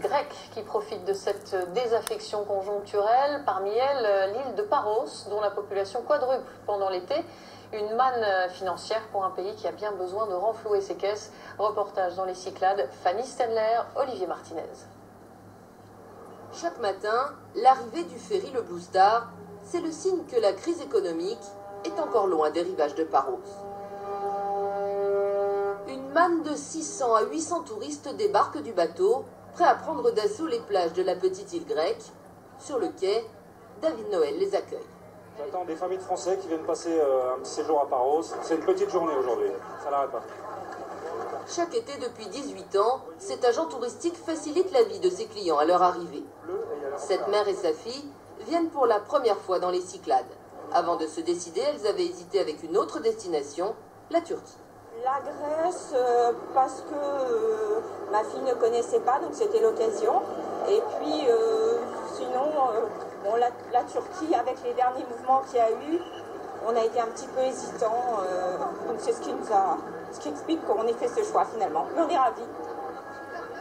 grecques qui profitent de cette désaffection conjoncturelle. Parmi elles, l'île de Paros, dont la population quadruple pendant l'été. Une manne financière pour un pays qui a bien besoin de renflouer ses caisses. Reportage dans les Cyclades, Fanny Stenler, Olivier Martinez. Chaque matin, l'arrivée du ferry le Blue Star, c'est le signe que la crise économique est encore loin des rivages de Paros. Une manne de 600 à 800 touristes débarquent du bateau, prêts à prendre d'assaut les plages de la petite île grecque. Sur le quai, David Noël les accueille. J'attends des familles de Français qui viennent passer un petit séjour à Paros. C'est une petite journée aujourd'hui, ça n'arrête pas. Chaque été depuis 18 ans, cet agent touristique facilite la vie de ses clients à leur arrivée. Cette mère et sa fille viennent pour la première fois dans les Cyclades. Avant de se décider, elles avaient hésité avec une autre destination, la Turquie. La Grèce, parce que ma fille ne connaissait pas, donc c'était l'occasion. Et puis, sinon, bon, la Turquie, avec les derniers mouvements qu'il y a eu, on a été un petit peu hésitant. Donc c'est ce qui explique qu'on ait fait ce choix finalement. Mais on est ravis.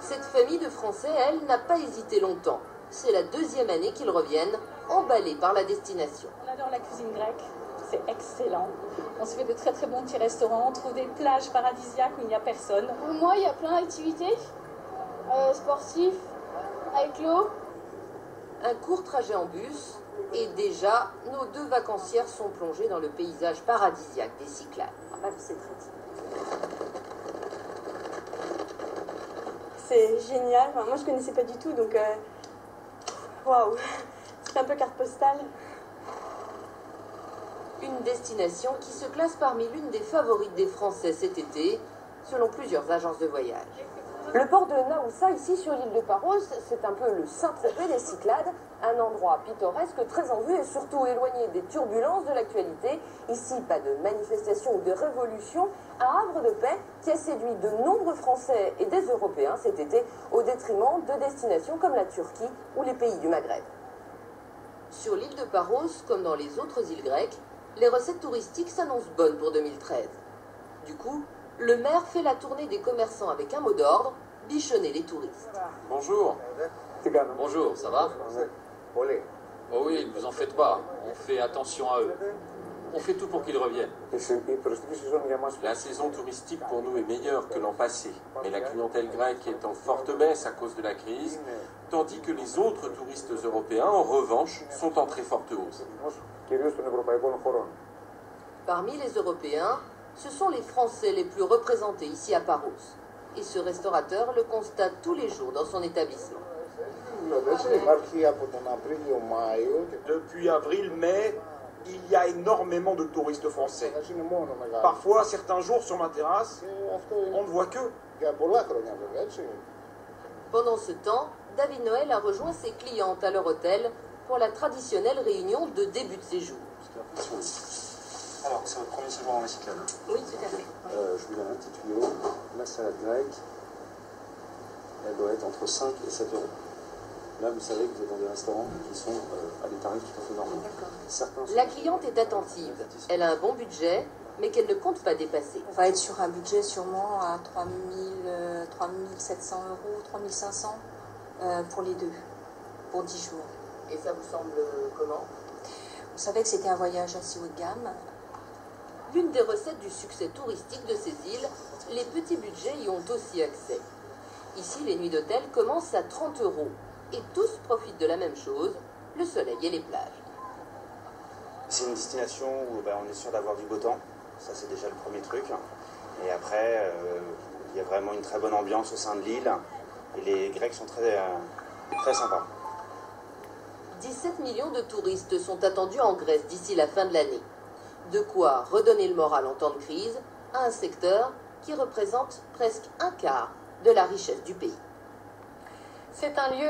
Cette famille de Français, elle, n'a pas hésité longtemps. C'est la deuxième année qu'ils reviennent, emballés par la destination. On adore la cuisine grecque. C'est excellent. On se fait de très très bons petits restaurants, on trouve des plages paradisiaques où il n'y a personne. Pour moi, il y a plein d'activités sportives, avec l'eau. Un court trajet en bus, et déjà, nos deux vacancières sont plongées dans le paysage paradisiaque des Cyclades. C'est très C'est génial. Enfin, moi, je ne connaissais pas du tout, donc waouh, c'est un peu carte postale. Une destination qui se classe parmi l'une des favorites des Français cet été, selon plusieurs agences de voyage. Le port de Naoussa, ici sur l'île de Paros, c'est un peu le Saint-Tropez des Cyclades, un endroit pittoresque, très en vue et surtout éloigné des turbulences de l'actualité. Ici, pas de manifestation ou de révolution, un havre de paix qui a séduit de nombreux Français et des Européens cet été, au détriment de destinations comme la Turquie ou les pays du Maghreb. Sur l'île de Paros, comme dans les autres îles grecques, les recettes touristiques s'annoncent bonnes pour 2013. Du coup, le maire fait la tournée des commerçants avec un mot d'ordre, bichonner les touristes. Bonjour. Bonjour, ça va? Oh oui, ne vous en faites pas, on fait attention à eux. On fait tout pour qu'ils reviennent. La saison touristique pour nous est meilleure que l'an passé, mais la clientèle grecque est en forte baisse à cause de la crise, tandis que les autres touristes européens, en revanche, sont en très forte hausse. Parmi les Européens, ce sont les Français les plus représentés ici à Paros. Et ce restaurateur le constate tous les jours dans son établissement. Depuis avril-mai, il y a énormément de touristes français. Parfois, certains jours sur ma terrasse, on ne voit que. Pendant ce temps, David Noël a rejoint ses clientes à leur hôtel pour la traditionnelle réunion de début de séjour. Alors, c'est votre premier séjour dans les Cyclades? Oui, tout à fait. Je vous donne un petit tuyau. La salade grecque, elle doit être entre 5 et 7 euros. Là, vous savez que vous êtes dans des restaurants qui sont à des tarifs tout à fait normaux. La cliente est attentive. Elle a un bon budget, mais qu'elle ne compte pas dépasser. On va être sur un budget sûrement à 3 700 euros, 3 500 pour les deux, pour 10 jours. Et ça vous semble comment? Vous savez que c'était un voyage assez haut de gamme. L'une des recettes du succès touristique de ces îles, les petits budgets y ont aussi accès. Ici, les nuits d'hôtel commencent à 30 euros. Et tous profitent de la même chose, le soleil et les plages. C'est une destination où on est sûr d'avoir du beau temps. Ça, c'est déjà le premier truc. Et après, il y a vraiment une très bonne ambiance au sein de l'île. Et les Grecs sont très sympas. 17 millions de touristes sont attendus en Grèce d'ici la fin de l'année. De quoi redonner le moral en temps de crise à un secteur qui représente presque un quart de la richesse du pays. C'est un lieu